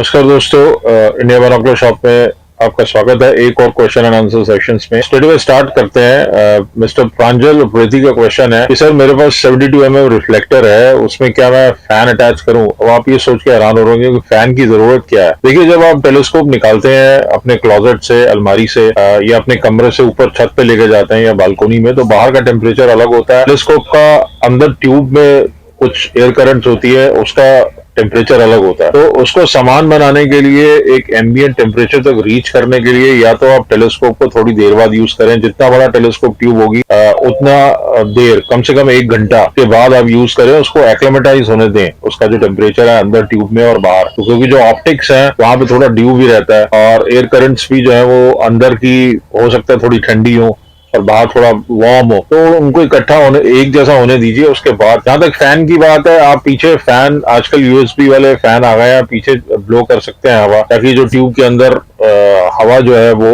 नमस्कार दोस्तों, India binocular shop में आपका स्वागत है एक और क्वेश्चन एंड आंसर सेशंस में। स्टडी में स्टार्ट करते हैं। मिस्टर प्रांजल उप्रेती का क्वेश्चन है कि सर मेरे पास 72 mm रिफ्लेक्टर है, उसमें क्या मैं फैन अटैच करूं? अब आप ये सोच के हैरान हो रहे होंगे कि फैन की जरूरत क्या है। देखिए, जब आप टेलीस्कोप निकालते हैं अपने क्लोजेट से, अलमारी से या अपने कमरे से ऊपर छत पे लेके जाते हैं या बालकोनी में, तो बाहर का टेम्परेचर अलग होता है। टेलीस्कोप का अंदर ट्यूब में कुछ एयर करंट्स होती है, उसका टेम्परेचर अलग होता है। तो उसको समान बनाने के लिए, एक एम्बिएंट टेम्परेचर तक रीच करने के लिए, या तो आप टेलीस्कोप को थोड़ी देर बाद यूज करें। जितना बड़ा टेलीस्कोप ट्यूब होगी उतना देर, कम से कम 1 घंटा के बाद आप यूज करें, उसको एक्लेमेटाइज होने दें, उसका जो टेम्परेचर है अंदर ट्यूब में और बाहर। तो क्योंकि जो ऑप्टिक्स है वहां पे थोड़ा ड्यू भी रहता है और एयर करंट्स भी जो है वो अंदर की हो सकता है थोड़ी ठंडी हो और बाहर थोड़ा वार्म हो, तो उनको इकट्ठा होने, एक जैसा होने दीजिए। उसके बाद जहां तक फैन की बात है, आप पीछे फैन, आजकल यूएसबी वाले फैन आ गए हैं, पीछे ब्लो कर सकते हैं हवा, ताकि जो ट्यूब के अंदर हवा जो है वो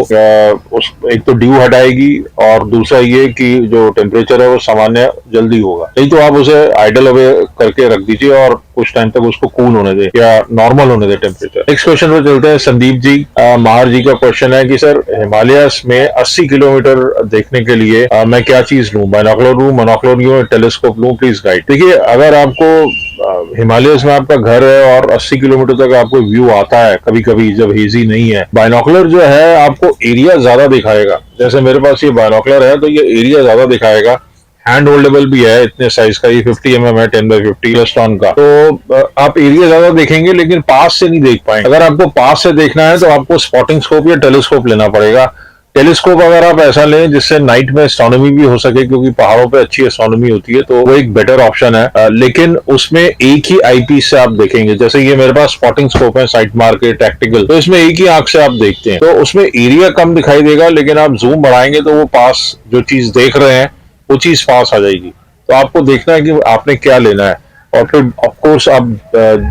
उस एक तो ड्यू हटाएगी और दूसरा ये कि जो टेम्परेचर है वो सामान्य जल्दी होगा। नहीं तो आप उसे आइडल अवे करके रख दीजिए और कुछ टाइम तक उसको कूल होने दे या नॉर्मल होने दे टेम्परेचर। नेक्स्ट क्वेश्चन पे चलते हैं। संदीप जी महार जी का क्वेश्चन है कि सर हिमालयस में 80 किलोमीटर देखने के लिए मैं क्या चीज लूं? बाइनोकुलर लूं, मोनोकुलर लूं, टेलीस्कोप लूं? Please guide. देखिए, अगर आपको हिमालयस में आपका घर है और 80 किलोमीटर तक आपको व्यू आता है, कभी कभी जब हेजी नहीं है, बाइनोकुलर जो है आपको एरिया ज्यादा दिखाएगा। जैसे मेरे पास ये बाइनोकुलर है तो ये एरिया ज्यादा दिखाएगा। हैंड होल्डेबल भी है, इतने साइज का, ये 50 mm है, 10x50 प्लस्टॉन का। तो आप एरिया ज्यादा देखेंगे लेकिन पास से नहीं देख पाएंगे। अगर आपको पास से देखना है तो आपको स्पॉटिंग स्कोप या टेलीस्कोप लेना पड़ेगा। टेलीस्कोप अगर आप ऐसा लें जिससे नाइट में एस्ट्रोनॉमी भी हो सके, क्योंकि पहाड़ों पे अच्छी एस्ट्रोनॉमी होती है, तो वो एक बेटर ऑप्शन है। लेकिन उसमें एक ही आईपीस से आप देखेंगे। जैसे ये मेरे पास स्पॉटिंग स्कोप है, साइट मार के टैक्टिकल, तो इसमें एक ही आंख से आप देखते हैं, तो उसमें एरिया कम दिखाई देगा, लेकिन आप जूम बढ़ाएंगे तो वो पास जो चीज देख रहे हैं वो चीज पास आ जाएगी। तो आपको देखना है कि आपने क्या लेना है, और फिर ऑफ कोर्स आप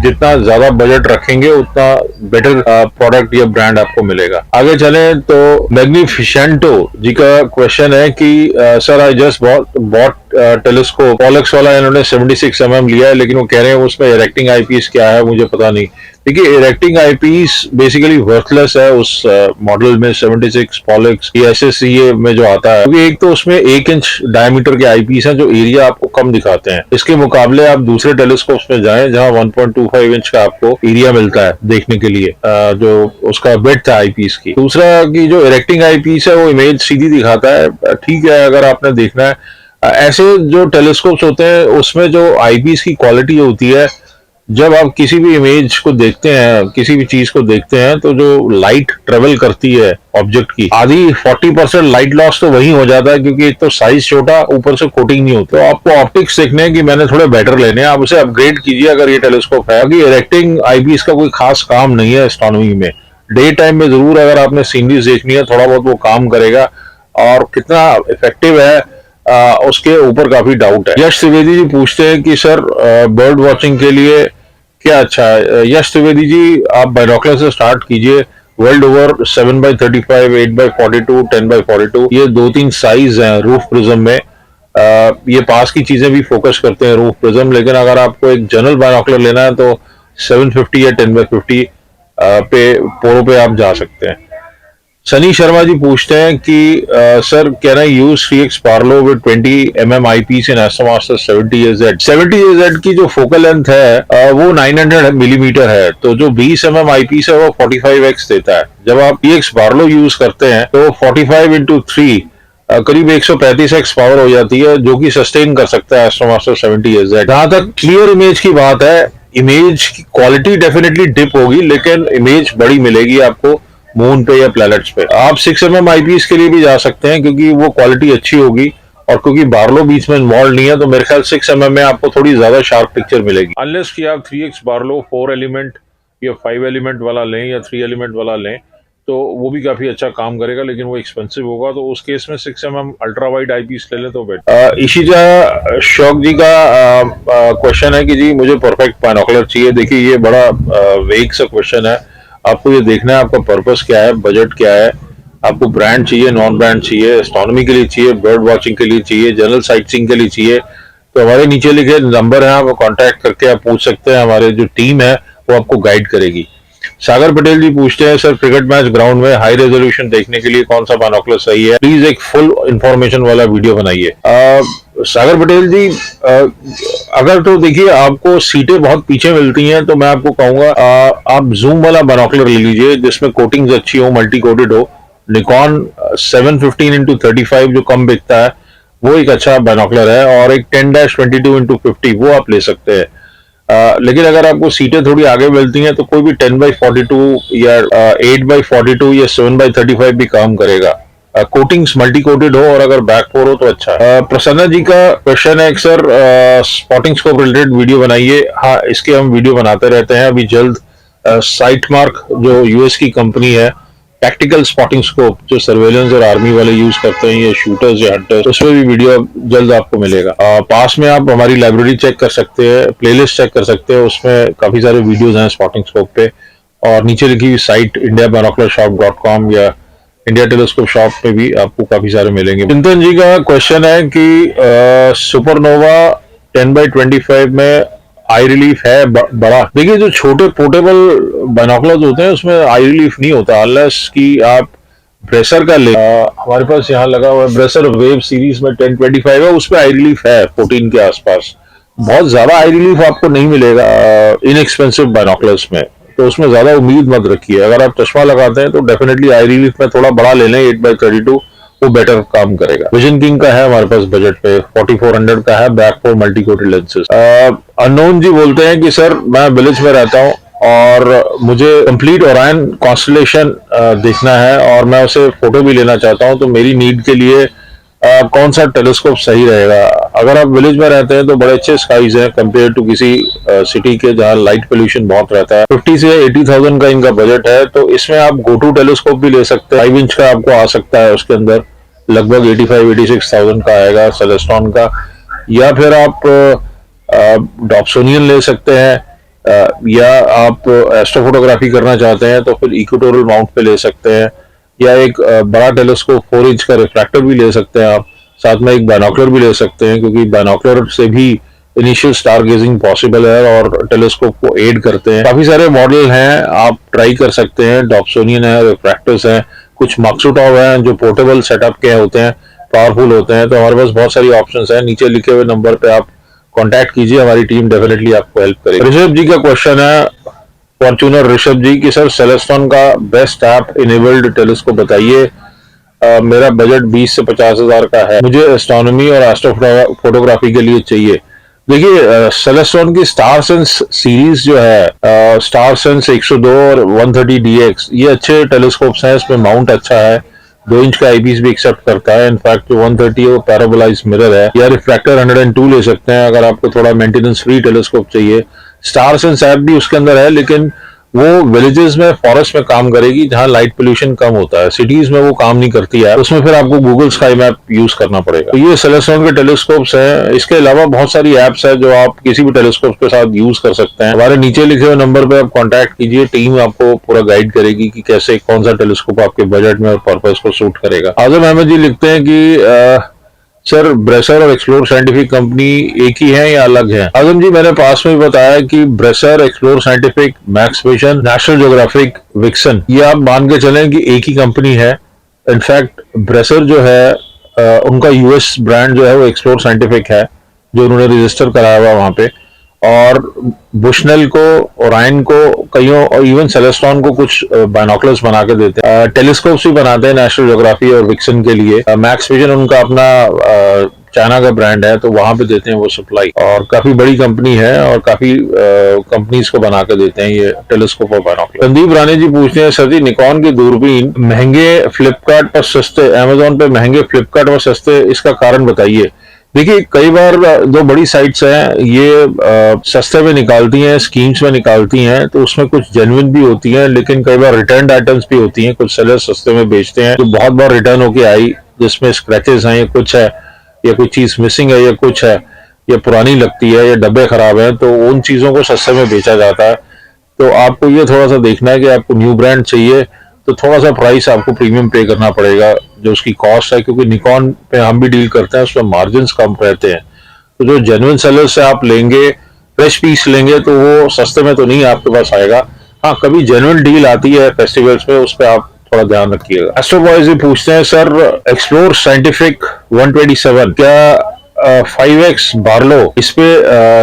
जितना ज्यादा बजट रखेंगे उतना बेटर प्रोडक्ट या ब्रांड आपको मिलेगा। आगे चलें तो मैग्निफिशेंटो जी का क्वेश्चन है कि sir I just bought telescope Pollux वाला, इन्होंने 76 mm लिया है, लेकिन वो कह रहे हैं उसमें इरेक्टिंग आईपीस क्या है, मुझे पता नहीं। देखिए, इरेक्टिंग आईपीस बेसिकली वर्थलेस है उस मॉडल में, 76 पॉलक्स SSCA में जो आता है, क्योंकि एक तो उसमें 1 इंच डायमीटर के आईपीस हैं जो एरिया आपको कम दिखाते हैं। इसके मुकाबले आप दूसरे टेलीस्कोप्स में जाएं जहां 1.25 इंच का आपको एरिया मिलता है देखने के लिए, जो उसका विड्थ है आईपीस की। दूसरा कि जो इरेक्टिंग आईपीस है वो इमेज सीधी दिखाता है। ठीक है, अगर आपने देखना है ऐसे जो टेलीस्कोप्स होते हैं उसमें जो आईपीस की क्वालिटी होती है, जब आप किसी भी इमेज को देखते हैं, किसी भी चीज को देखते हैं, तो जो लाइट ट्रेवल करती है ऑब्जेक्ट की, आधी 40% लाइट लॉस तो वही हो जाता है, क्योंकि एक तो साइज छोटा, ऊपर से कोटिंग नहीं होती। तो आपको ऑप्टिक्स देखने हैं कि मैंने थोड़े बेटर लेने हैं, आप उसे अपग्रेड कीजिए अगर ये टेलीस्कोप है। अभी इरेक्टिंग आईपीस का कोई खास काम नहीं है एस्ट्रोनॉमी में। डे टाइम में जरूर अगर आपने सीनरीज देखनी है, थोड़ा बहुत वो काम करेगा, और कितना इफेक्टिव है उसके ऊपर काफी डाउट है। यश त्रिवेदी जी पूछते हैं कि सर बर्ड वॉचिंग के लिए क्या अच्छा है? यश त्रिवेदी जी, आप बाइनोकुलर से स्टार्ट कीजिए। World over 7x35, 8x42, 10x42, ये 2-3 साइज हैं रूफ प्रिज्म में। ये पास की चीजें भी फोकस करते हैं रूफ प्रिज्म, लेकिन अगर आपको एक जनरल बाइनोकुलर लेना है तो 750 या 10x50 पे पोरो पे आप जा सकते हैं। सनी शर्मा जी पूछते हैं कि sir can I use 3x barlow with 20 mm eyepiece in Astromaster 70AZ? 70AZ की जो फोकल लेंथ है वो 900 मिलीमीटर है, तो जो 20 mm आईपीस है वो 45x देता है। जब आप 3x पार्लो यूज करते हैं तो 45 into 3 करीब 135x पावर हो जाती है, जो कि सस्टेन कर सकता है एस्ट्रोमास्टर 70AZ। जहां तक क्लियर इमेज की बात है, इमेज की क्वालिटी डेफिनेटली डिप होगी, लेकिन इमेज बड़ी मिलेगी आपको मून पे या प्लैनेट्स पे। आप 6 mm आईपीस के लिए भी जा सकते हैं, क्योंकि वो क्वालिटी अच्छी होगी, और क्योंकि बार्लो बीच में इन्वॉल्व नहीं है, तो मेरे ख्याल 6 mm में आपको थोड़ी ज्यादा शार्प पिक्चर मिलेगी। अनलेस कि आप 3x बार्लो 4 एलिमेंट या 5 एलिमेंट वाला लें या 3 एलिमेंट वाला लें, तो वो भी काफी अच्छा काम करेगा, लेकिन वो एक्सपेंसिव होगा। तो उस केस में 6 mm अल्ट्रा वाइड आईपीस ले लें तो बेटर। इशिजा शौक जी का क्वेश्चन है कि जी मुझे परफेक्ट बाइनोकुलर चाहिए। देखिए, ये बड़ा वेग सा क्वेश्चन है। आपको ये देखना है आपका पर्पस क्या है, बजट क्या है, आपको ब्रांड चाहिए, नॉन ब्रांड चाहिए, एस्ट्रोनॉमी के लिए चाहिए, बर्ड वॉचिंग के लिए चाहिए, जनरल साइटसीइंग के लिए चाहिए। तो हमारे नीचे लिखे नंबर है, आप कांटेक्ट करके आप पूछ सकते हैं, हमारे जो टीम है वो आपको गाइड करेगी। सागर पटेल जी पूछते हैं सर क्रिकेट मैच ग्राउंड में हाई रेजोल्यूशन देखने के लिए कौन सा बाइनोकुलर सही है, प्लीज एक फुल इंफॉर्मेशन वाला वीडियो बनाइए। सागर पटेल जी, अगर तो देखिए आपको सीटें बहुत पीछे मिलती हैं तो मैं आपको कहूंगा आप जूम वाला बाइनोकुलर ले लीजिए जिसमें कोटिंग्स अच्छी हो, मल्टी कोटेड हो। निकॉन 715x35 जो कम बिकता है वो एक अच्छा बाइनोकुलर है, और एक 10-22x50 वो आप ले सकते हैं। लेकिन अगर आपको सीटें थोड़ी आगे मिलती हैं तो कोई भी 10x42 या 8x42 या 7x35 भी काम करेगा। कोटिंग्स मल्टी कोटेड हो और अगर बैक फोर हो तो अच्छा है। प्रसन्ना जी का क्वेश्चन है कि sir spotting scope related video बनाइए। हाँ, इसके हम वीडियो बनाते रहते हैं। अभी जल्द साइट मार्क जो यूएस की कंपनी है, टैक्टिकल स्पॉटिंग स्कोप जो सर्वेलेंस और आर्मी वाले यूज करते हैं, ये शूटर्स या हंटर्स, उसमें भी वीडियो जल्द आपको मिलेगा। पास में आप हमारी लाइब्रेरी चेक कर सकते हैं, प्लेलिस्ट चेक कर सकते हैं, उसमें काफी सारे वीडियोस हैं स्पॉटिंग स्कोप पे। और नीचे लिखी हुई साइट indiabinocularshop.com या इंडिया टेलीस्कोप शॉप पे भी आपको काफी सारे मिलेंगे। चिंतन जी का क्वेश्चन है कि सुपरनोवा 10x25 में आई रिलीफ है बड़ा। देखिए, जो छोटे पोर्टेबल बाइनोकुलर्स होते हैं उसमें आई रिलीफ नहीं होता अनलेस कि आप ब्रेसर का ले। हमारे पास यहाँ लगा हुआ है ब्रेसर वेव सीरीज में 1025 है, उसमें आई रिलीफ है 14 के आसपास। बहुत ज्यादा आई रिलीफ आपको नहीं मिलेगा इनएक्सपेंसिव बाइनोकुलर्स में, तो उसमें ज्यादा उम्मीद मत रखिए। अगर आप चश्मा लगाते हैं तो डेफिनेटली आई रिलीफ में थोड़ा बड़ा ले लें, 8x32, वो बेटर काम करेगा। विजन किंग का है हमारे पास बजट पे, 4400 का है, back four multi coated lenses. Unknown ji बोलते हैं कि सर मैं विलेज में रहता हूँ और मुझे कंप्लीट ओरायन कॉन्स्टलेशन देखना है और मैं उसे फोटो भी लेना चाहता हूँ, तो मेरी नीड के लिए कौन सा टेलीस्कोप सही रहेगा। अगर आप विलेज में रहते हैं तो बड़े अच्छे स्काईज हैं कंपेयर टू किसी सिटी के जहाँ लाइट पोल्यूशन बहुत रहता है। 50 से 80,000 का इनका बजट है, तो इसमें आप गो टू टेलीस्कोप भी ले सकते हैं। 5 इंच का आपको आ सकता है, उसके अंदर लगभग 85-86,000 का आएगा सेलेस्टॉन का। या फिर आप डॉप्सोनियन ले सकते हैं, या आप एस्ट्रोफोटोग्राफी करना चाहते हैं तो फिर इक्वेटोरियल माउंट पे ले सकते हैं, या एक बड़ा टेलीस्कोप 4 इंच का रिफ्रैक्टर भी ले सकते हैं आप। साथ में एक बाइनोकुलर भी ले सकते हैं, क्योंकि बाइनोकुलर से भी इनिशियल स्टार गेजिंग पॉसिबल है और टेलीस्कोप को एड करते हैं। काफी सारे मॉडल हैं, आप ट्राई कर सकते हैं। डॉप्सोनियन है, रिफ्रैक्टर्स हैं, कुछ माक्सुटॉव हैं जो पोर्टेबल सेटअप के होते हैं, पावरफुल होते हैं। तो हमारे पास बहुत सारी ऑप्शंस हैं। नीचे लिखे हुए नंबर पे आप कांटेक्ट कीजिए, हमारी टीम डेफिनेटली आपको हेल्प करेगी। ऋषभ जी का क्वेश्चन है, फॉर्च्यूनर ऋषभ जी, की सर सेलेस्टॉन का बेस्ट ऐप इनेबल्ड टेलीस्कोप बताइए। मेरा बजट 20 से 50,000 का है, मुझे एस्ट्रोनॉमी और एस्ट्रो फोटोग्राफी के लिए चाहिए। देखिए, सेलेस्टॉन की स्टार सेंस सीरीज जो है, स्टार सेंस 102 और 130DX, ये अच्छे टेलीस्कोप्स हैं। इसमें माउंट अच्छा है, 2 इंच का आईपीस भी एक्सेप्ट करता है। इनफैक्ट जो 130 है वो पैराबोलाइज मिरर है। या रिफ्रैक्टर 102 ले सकते हैं अगर आपको थोड़ा मेंटेनेंस फ्री टेलीस्कोप चाहिए। स्टार सेंस ऐप भी उसके अंदर है, लेकिन वो विलेजेस में, फॉरेस्ट में काम करेगी जहां लाइट पोल्यूशन कम होता है। सिटीज में वो काम नहीं करती है, उसमें फिर आपको गूगल स्काई मैप यूज करना पड़ेगा। तो ये सेलेस्टॉन के टेलीस्कोप्स हैं। इसके अलावा बहुत सारी एप्स है जो आप किसी भी टेलीस्कोप के साथ यूज कर सकते हैं। हमारे नीचे लिखे हुए नंबर पे आप कांटेक्ट कीजिए, टीम आपको पूरा गाइड करेगी कि कैसे कौन सा टेलीस्कोप आपके बजट में और पर्पज को सूट करेगा। आजम अहमद जी लिखते हैं कि सर ब्रेसर और एक्सप्लोर साइंटिफिक कंपनी एक ही है या अलग है। आजम जी, मैंने पास में बताया कि Bresser, Explore Scientific, Max Vision, National Geographic, Vixen, ये आप मान के चलें कि एक ही कंपनी है। इनफैक्ट ब्रेसर जो है उनका यूएस ब्रांड जो है वो एक्सप्लोर साइंटिफिक है, जो उन्होंने रजिस्टर कराया हुआ वहां पे। और बुशनेल को, ओरायन को, कईयों, और इवन सेलेस्टॉन को कुछ बाइनोकुलर्स बना के देते हैं। टेलीस्कोप्स भी बनाते हैं नेशनल ज्योग्राफी और विक्सन के लिए। मैक्स विजन उनका अपना चाइना का ब्रांड है, तो वहां पे देते हैं वो सप्लाई। और काफी बड़ी कंपनी है और काफी कंपनीज को बना के देते हैं ये टेलीस्कोप और बाइनोकुलर। संदीप राणे जी पूछते हैं, सर जी निकॉन की दूरबीन महंगे फ्लिपकार्ट पर सस्ते, अमेजोन पे महंगे, फ्लिपकार्ट पर सस्ते, इसका कारण बताइए। देखिए, कई बार जो बड़ी साइट्स हैं ये सस्ते में निकालती हैं, स्कीम्स में निकालती हैं, तो उसमें कुछ जेन्युइन भी होती हैं, लेकिन कई बार रिटर्न आइटम्स भी होती हैं। कुछ सेलर सस्ते में बेचते हैं, तो बहुत बार रिटर्न होके आई जिसमें स्क्रैचेस हैं, या कुछ है, या कोई चीज मिसिंग है, या कुछ है, या पुरानी लगती है, या डब्बे खराब हैं, तो उन चीजों को सस्ते में बेचा जाता है। तो आपको ये थोड़ा सा देखना है कि आपको न्यू ब्रांड चाहिए तो थोड़ा सा प्राइस आपको प्रीमियम पे करना पड़ेगा, जो उसकी कॉस्ट है, क्योंकि निकॉन पे हम भी डील करते हैं, उसमें मार्जिन कम रहते हैं। तो जो जेन्युइन सेलर से आप लेंगे, फ्रेश पीस लेंगे, तो वो सस्ते में तो नहीं आपके पास आएगा। हाँ, कभी जेन्युइन डील आती है फेस्टिवल्स में, उस पर आप थोड़ा ध्यान रखिएगा। एस्ट्रो बॉयज भी पूछते हैं, सर एक्सप्लोर साइंटिफिक 127 क्या 5x बार्लो इस पे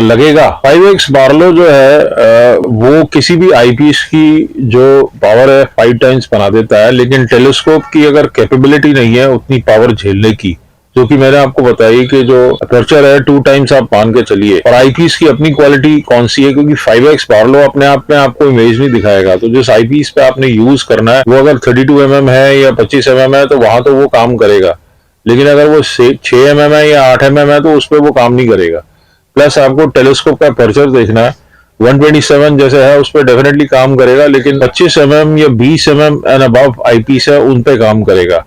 लगेगा? 5x बार्लो जो है वो किसी भी आईपीएस की जो पावर है 5 टाइम्स बना देता है, लेकिन टेलीस्कोप की अगर कैपेबिलिटी नहीं है उतनी पावर झेलने की, जो कि मैंने आपको बताई कि जो अपर्चर है 2 टाइम्स आप मान के चलिए। और आईपीस की अपनी क्वालिटी कौन सी है, क्योंकि 5x बार्लो अपने आप में आपको इमेज नहीं दिखाएगा, तो जिस आईपीस पे आपने यूज करना है वो अगर 32 mm है या 25 mm है तो वहां तो वो काम करेगा, लेकिन अगर वो 6 mm है या 8 mm है तो उस पर वो काम नहीं करेगा। प्लस आपको टेलीस्कोप का अपर्चर देखना है, 127 जैसे है उस पर डेफिनेटली काम करेगा, लेकिन 25 mm या 20 mm एंड अबव आईपीस है उन पे काम करेगा।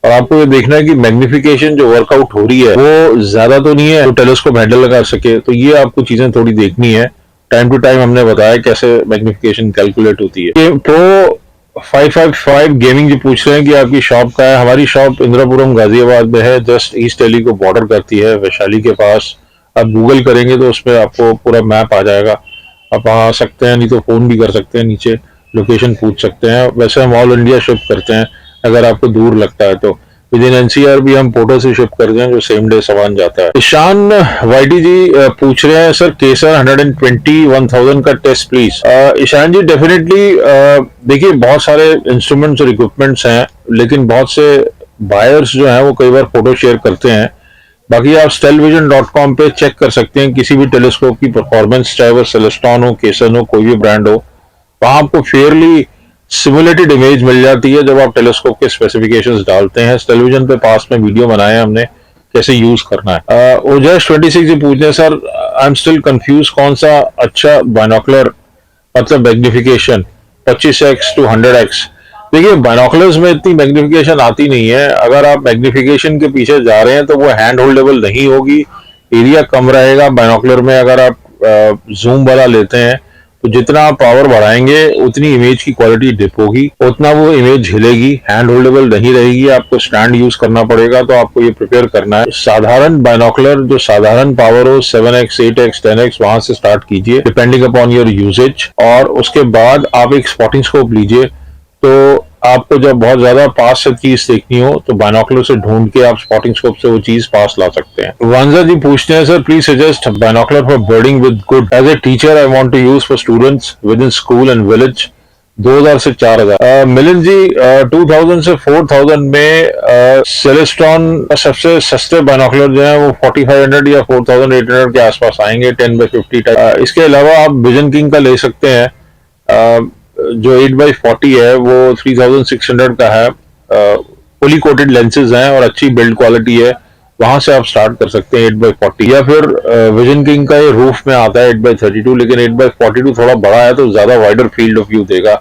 और आपको ये देखना है कि मैग्निफिकेशन जो वर्कआउट हो रही है वो ज्यादा तो नहीं है तो टेलीस्कोप हैंडल लगा सके, तो ये आपको चीजें थोड़ी देखनी है। टाइम टू टाइम हमने बताया कैसे मैग्निफिकेशन कैलकुलेट होती है। प्रो 555 गेमिंग जो पूछ रहे हैं कि आपकी शॉप का है, हमारी शॉप इंदिरापुरम गाजियाबाद में है, जस्ट ईस्ट दिल्ली को बॉर्डर करती है, वैशाली के पास। आप गूगल करेंगे तो उसमें आपको पूरा मैप आ जाएगा, आप वहाँ आ सकते हैं, नहीं तो फोन भी कर सकते हैं, नीचे लोकेशन पूछ सकते हैं। वैसे हम ऑल इंडिया शिप करते हैं, अगर आपको दूर लगता है तो विद इन एनसीआर भी हम पोर्टल से शिप करते हैं, जो सेम डे सामान जाता है। ईशान वाईटी जी पूछ रहे हैं, सर केसर 120,000 का test please. Ishan ji definitely देखिए बहुत सारे इंस्ट्रूमेंट्स और इक्विपमेंट्स हैं, लेकिन बहुत से बायर्स जो हैं वो कई बार फोटो शेयर करते हैं। बाकी आप stellvision.com पे चेक कर सकते हैं किसी भी टेलीस्कोप की परफॉर्मेंस, चाहे वो सेलेस्टॉन हो, केसन हो, कोई भी ब्रांड हो, वहां आपको फेयरली सिमुलेटेड इमेज मिल जाती है जब आप टेलीस्कोप के स्पेसिफिकेशंस डालते हैं। टेलीविजन पे पास में वीडियो बनाए हैं हमने कैसे यूज करना है। ओजस 26 जी पूछते हैं, sir I am still confuse, कौन सा अच्छा बाइनोकुलर मतलब मैग्निफिकेशन 25x to 100x? देखिए बाइनोकुलर्स में इतनी मैग्निफिकेशन आती नहीं है, अगर आप मैग्निफिकेशन के पीछे जा रहे हैं तो वो हैंड होल्डेबल नहीं होगी, एरिया कम रहेगा बाइनोकुलर में। अगर आप जूम वाला लेते हैं तो जितना आप पावर बढ़ाएंगे उतनी इमेज की क्वालिटी डिप होगी, उतना वो इमेज झिलेगी, हैंड होल्डेबल नहीं रहेगी, आपको स्टैंड यूज करना पड़ेगा। तो आपको ये प्रिपेयर करना है, साधारण बाइनोकुलर जो साधारण पावर हो 7x 8x 10x वहां से स्टार्ट कीजिए डिपेंडिंग अपॉन योर यूजेज, और उसके बाद आप एक स्पॉटिंग स्कोप लीजिए। तो आपको जब बहुत ज्यादा पास से चीज देखनी हो तो बाइनोकुलर से ढूंढ के आप स्पॉटिंग स्कोप से वो चीज पास ला सकते हैं। वांजा जी पूछते हैं, sir please suggest binocular for birding with good, as a teacher I want to use for students with in school and village. 2000 से 4000। मिलिंद जी 2000 से 4000 में सेलेस्टॉन सबसे सस्ते बाइनोकुलर जो है वो 4500 या 4800 के आसपास आएंगे, 10x50 टाइप। इसके अलावा आप विजन किंग का ले सकते हैं, जो 8x40 है वो 3600 का है, फुली कोटेड लेंसेज हैं और अच्छी बिल्ड क्वालिटी है, वहां से आप स्टार्ट कर सकते हैं 8x40। या फिर विजन किंग का ये रूफ में आता है 8x32, लेकिन 8x42 थोड़ा बड़ा है तो ज्यादा वाइडर फील्ड ऑफ व्यू देगा,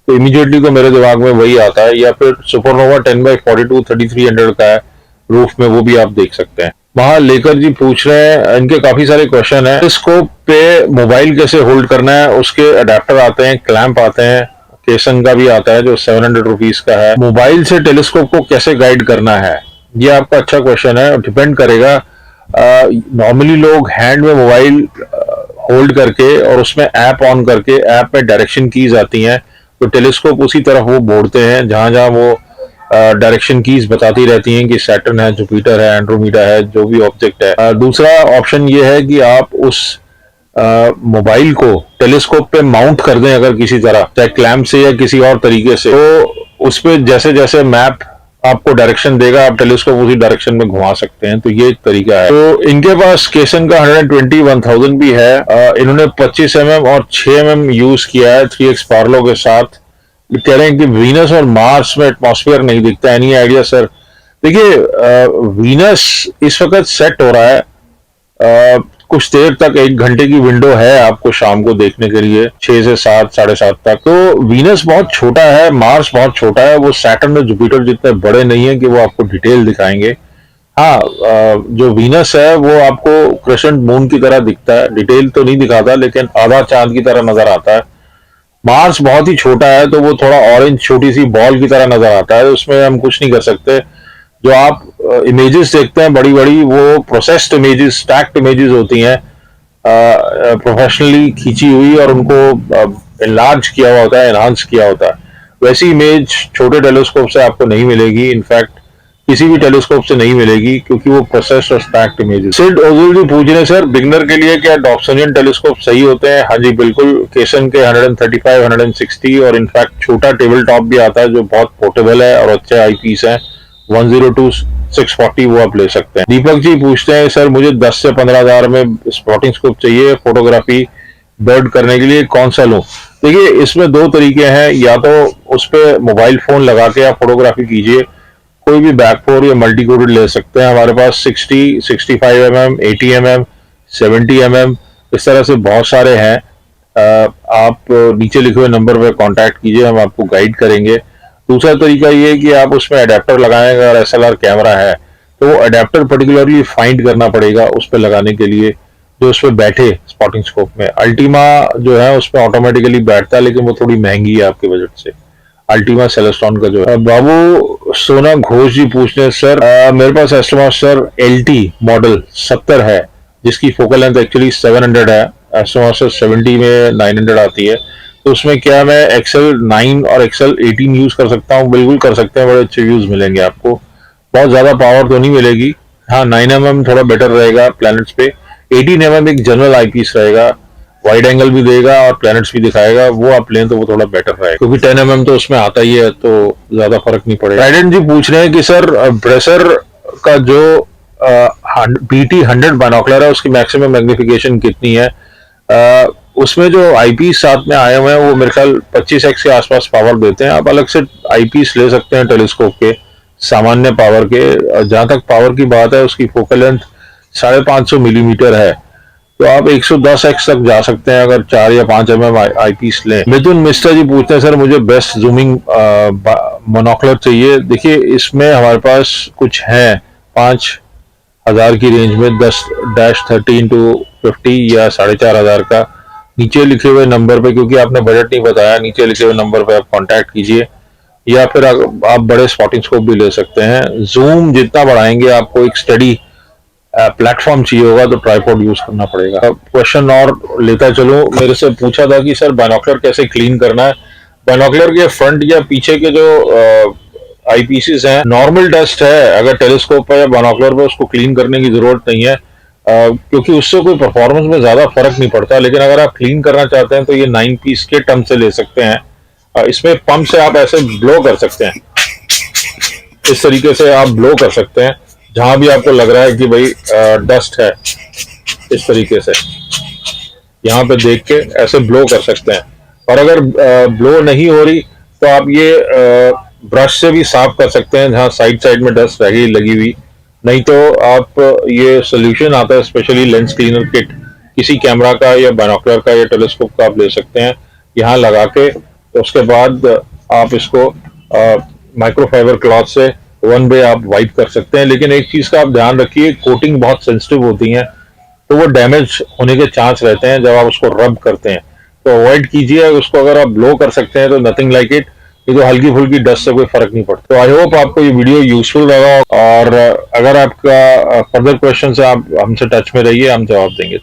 तो इमीडिएटली तो मेरे दिमाग में वही आता है। या फिर सुपरनोवा 10x42 3300 का है, रूफ में, वो भी आप देख सकते हैं। वहां लेकर जी पूछ रहे हैं, इनके काफी सारे क्वेश्चन है। स्कोप पे मोबाइल कैसे होल्ड करना है, उसके अडेप्टर आते हैं, क्लैंप आते हैं, केसन का भी आता है जो 700 रुपीज का है। मोबाइल से टेलीस्कोप को कैसे गाइड करना है, ये आपका अच्छा क्वेश्चन है, डिपेंड करेगा। नॉर्मली लोग हैंड में मोबाइल होल्ड करके और उसमें ऐप ऑन करके, ऐप में डायरेक्शन कीज आती हैं, तो टेलीस्कोप उसी तरफ वो मोड़ते हैं जहां जहां वो डायरेक्शन कीज बताती रहती हैं कि सैटर्न है, जुपिटर है, एंड्रोमीडा है, जो भी ऑब्जेक्ट है। दूसरा ऑप्शन ये है कि आप उस मोबाइल को टेलीस्कोप पे माउंट कर दें, अगर किसी तरह, चाहे क्लैंप से या किसी और तरीके से, तो उस पे जैसे जैसे मैप आपको डायरेक्शन देगा आप टेलीस्कोप उसी डायरेक्शन में घुमा सकते हैं, तो ये एक तरीका है। तो इनके पास केसन का 120,000 भी है, इन्होंने 25 mm और 6 mm यूज किया है 3x पार्लो के साथ। कह रहे हैं कि वीनस और मार्स में एटमॉस्फेयर नहीं दिखता, एनी आइडिया सर? देखिए वीनस इस वक्त सेट हो रहा है, कुछ देर तक 1 घंटे की विंडो है आपको शाम को देखने के लिए, 6 से 7 7:30 तक। तो वीनस बहुत छोटा है, मार्स बहुत छोटा है, वो सैटर्न और जुपिटर जितने बड़े नहीं है कि वो आपको डिटेल दिखाएंगे। हाँ, जो वीनस है वो आपको क्रेसेंट मून की तरह दिखता है, डिटेल तो नहीं दिखाता लेकिन आधा चांद की तरह नजर आता है। मार्स बहुत ही छोटा है तो वो थोड़ा ऑरेंज छोटी सी बॉल की तरह नजर आता है, उसमें हम कुछ नहीं कर सकते। जो आप इमेजेस देखते हैं बड़ी बड़ी, वो प्रोसेस्ड इमेजेस, स्टैक्ड इमेजेस होती हैं, प्रोफेशनली खींची हुई, और उनको enlarge किया हुआ होता है, enhance किया होता है। वैसी इमेज छोटे टेलीस्कोप से आपको नहीं मिलेगी, इनफैक्ट किसी भी टेलीस्कोप से नहीं मिलेगी, क्योंकि वो प्रोसेस्ड और स्टैक्ड इमेजेस। सिड ओजुल जी पूछ रहे हैं, सर बिगनर के लिए क्या डॉप्सनियन टेलीस्कोप सही होते हैं? हाँ जी बिल्कुल, केसन के 135, 160 और इनफैक्ट छोटा टेबल टॉप भी आता है जो बहुत पोर्टेबल है और अच्छे आई पीस है, 102 640, वो आप ले सकते हैं। दीपक जी पूछते हैं, सर मुझे 10 से 15,000 में स्पॉटिंग स्कोप चाहिए फोटोग्राफी बर्ड करने के लिए, कौन सा लूं? देखिए इसमें दो तरीके हैं, या तो उस पर मोबाइल फोन लगा के आप फोटोग्राफी कीजिए, कोई भी बैक फोर या मल्टी कोडेड ले सकते हैं। हमारे पास 60, 65 mm, 80 mm, 70 mm, इस तरह से बहुत सारे हैं। आप नीचे लिखे हुए नंबर पर कांटेक्ट कीजिए, हम आपको गाइड करेंगे। दूसरा तरीका ये है कि आप उसमें अडेप्टर लगाएं, अगर SLR कैमरा है तो वो अडेप्टर पर्टिकुलरली फाइंड करना पड़ेगा उस पर लगाने के लिए जो उस पर बैठे स्पॉटिंग स्कोप में। अल्टीमा जो है उसमें ऑटोमेटिकली बैठता है, लेकिन वो थोड़ी महंगी है आपके बजट से, अल्टीमा सेलेस्टॉन का जो है। बाबू सोना घोष जी पूछते हैं, सर मेरे पास एस्ट्रोमास्टर LT मॉडल 70 है, जिसकी फोकल लेंथ एक्चुअली 700 है, एस्ट्रोमास्टर 70 में 900 आती है, तो उसमें क्या मैं XL9 और XL18 यूज कर सकता हूँ? बिल्कुल कर सकते हैं, बड़े अच्छे व्यूज मिलेंगे आपको। बहुत ज्यादा पावर तो नहीं मिलेगी, हाँ 9 mm थोड़ा बेटर रहेगा प्लैनेट्स पे, 18 mm एक जनरल आईपीस रहेगा, वाइड एंगल भी देगा और प्लैनेट्स भी दिखाएगा, वो आप लें तो वो थोड़ा बेटर रहेगा, क्योंकि 10 mm तो उसमें आता ही है, तो ज्यादा फर्क नहीं पड़ेगा। राइडेंट जी पूछ रहे हैं कि सर ब्रेसर का जो BT 100 बाइनोकुलर है उसकी मैक्सिमम मैग्निफिकेशन कितनी है? उसमें जो आईपीस साथ में आए हुए हैं वो मेरे ख्याल 25x के आसपास पावर देते हैं। आप अलग से आईपीस ले सकते हैं टेलीस्कोप के सामान्य पावर के। जहां तक पावर की बात है, उसकी फोकल लेंथ 550 मिलीमीटर है, तो आप 110x तक जा सकते हैं अगर 4 या 5 mm आईपीस लें। मिथुन मिश्रा जी पूछते हैं, सर मुझे बेस्ट जूमिंग मोनोकुलर चाहिए। देखिए इसमें हमारे पास कुछ हैं 5,000 की रेंज में, 10-13-50 या 4,500 का। नीचे लिखे हुए नंबर पे, क्योंकि आपने बजट नहीं बताया, नीचे लिखे हुए नंबर पे आप कांटेक्ट कीजिए, या फिर आप बड़े स्पॉटिंग स्कोप भी ले सकते हैं। जूम जितना बढ़ाएंगे आपको एक स्टडी प्लेटफॉर्म चाहिए होगा, तो ट्राइपॉड यूज करना पड़ेगा। क्वेश्चन और लेता चलो, मेरे से पूछा था कि सर बाइनोकुलर कैसे क्लीन करना है। बाइनोकुलर के फ्रंट या पीछे के जो आईपीसीस हैं, नॉर्मल डस्ट है, अगर टेलीस्कोप पर या बाइनोकुलर पर उसको क्लीन करने की जरूरत नहीं है, क्योंकि उससे कोई परफॉर्मेंस में ज्यादा फर्क नहीं पड़ता। लेकिन अगर आप क्लीन करना चाहते हैं तो ये 9 पीस के टन से ले सकते हैं। इसमें पंप से आप ऐसे ब्लो कर सकते हैं, इस तरीके से आप ब्लो कर सकते हैं जहां भी आपको लग रहा है कि भाई डस्ट है, इस तरीके से यहाँ पे देख के ऐसे ब्लो कर सकते हैं। और अगर ब्लो नहीं हो रही तो आप ये ब्रश से भी साफ कर सकते हैं जहाँ साइड साइड में डस्ट रह गई लगी हुई। नहीं तो आप ये सोल्यूशन आता है स्पेशली लेंस क्लीनर किट, किसी कैमरा का या बाइनोकुलर का या टेलीस्कोप का आप ले सकते हैं, यहाँ लगा के, तो उसके बाद आप इसको माइक्रोफाइबर क्लॉथ से 1 वे आप वाइप कर सकते हैं। लेकिन एक चीज का आप ध्यान रखिए, कोटिंग बहुत सेंसिटिव होती है, तो वो डैमेज होने के चांस रहते हैं जब आप उसको रब करते हैं, तो अवॉइड कीजिए। उसको अगर आप ब्लो कर सकते हैं तो नथिंग लाइक इट, ये तो हल्की फुल्की डस्ट से कोई फर्क नहीं पड़ता। तो आई होप आपको ये वीडियो यूजफुल लगा, और अगर आपका फर्दर क्वेश्चन है आप हमसे टच में रहिए, हम जवाब देंगे।